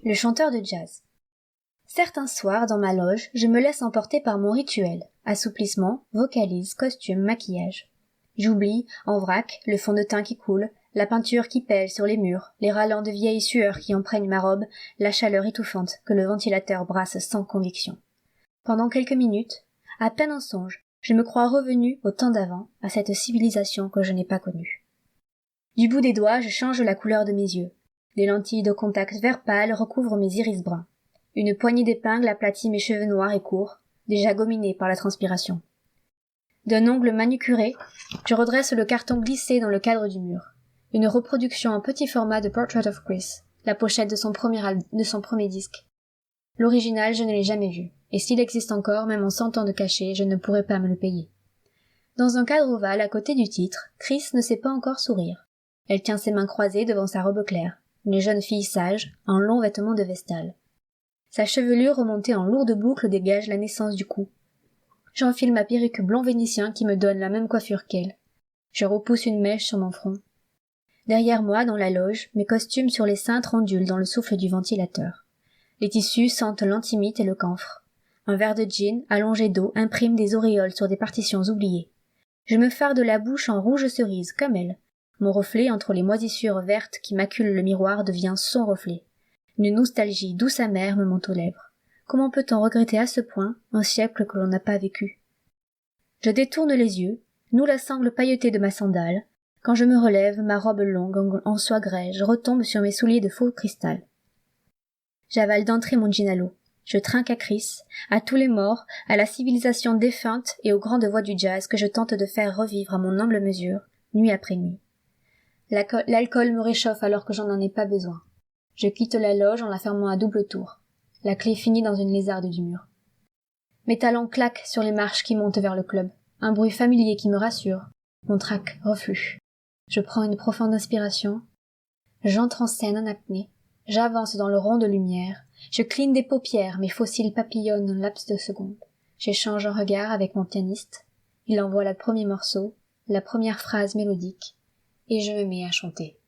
Le chanteur de jazz. Certains soirs, dans ma loge, je me laisse emporter par mon rituel. Assouplissement, vocalise, costume, maquillage. J'oublie, en vrac, le fond de teint qui coule, la peinture qui pèle sur les murs, les râlants de vieilles sueurs qui empreignent ma robe, la chaleur étouffante que le ventilateur brasse sans conviction. Pendant quelques minutes, à peine en songe, je me crois revenu au temps d'avant, à cette civilisation que je n'ai pas connue. Du bout des doigts, je change la couleur de mes yeux. Des lentilles de contact vert pâle recouvrent mes iris bruns. Une poignée d'épingles aplatit mes cheveux noirs et courts, déjà gominés par la transpiration. D'un ongle manucuré, je redresse le carton glissé dans le cadre du mur. Une reproduction en petit format de Portrait of Chris, la pochette de son premier disque. L'original, je ne l'ai jamais vu, et s'il existe encore, même en 100 ans de cachet, je ne pourrais pas me le payer. Dans un cadre ovale à côté du titre, Chris ne sait pas encore sourire. Elle tient ses mains croisées devant sa robe claire, une jeune fille sage, en longs vêtements de vestale. Sa chevelure remontée en lourdes boucles dégage la naissance du cou. J'enfile ma perruque blond vénitien qui me donne la même coiffure qu'elle. Je repousse une mèche sur mon front. Derrière moi, dans la loge, mes costumes sur les cintres ondulent dans le souffle du ventilateur. Les tissus sentent l'antimite et le camphre. Un verre de gin, allongé d'eau, imprime des auréoles sur des partitions oubliées. Je me farde la bouche en rouge cerise, comme elle. Mon reflet entre les moisissures vertes qui maculent le miroir devient son reflet. Une nostalgie douce amère me monte aux lèvres. Comment peut-on regretter à ce point un siècle que l'on n'a pas vécu? Je détourne les yeux, noue la sangle pailletée de ma sandale. Quand je me relève, ma robe longue en soie grège retombe sur mes souliers de faux cristal. J'avale d'entrée mon gin à l'eau. Je trinque à Chris, à tous les morts, à la civilisation défunte et aux grandes voix du jazz que je tente de faire revivre à mon humble mesure, nuit après nuit. L'alcool me réchauffe alors que j'en ai pas besoin. Je quitte la loge en la fermant à double tour. La clé finit dans une lézarde du mur. Mes talons claquent sur les marches qui montent vers le club. Un bruit familier qui me rassure. Mon trac reflue. Je prends une profonde inspiration. J'entre en scène en apnée. J'avance dans le rond de lumière. Je cligne des paupières, mes faux cils papillonnent un laps de seconde. J'échange un regard avec mon pianiste. Il envoie le premier morceau, la première phrase mélodique, et je me mets à chanter.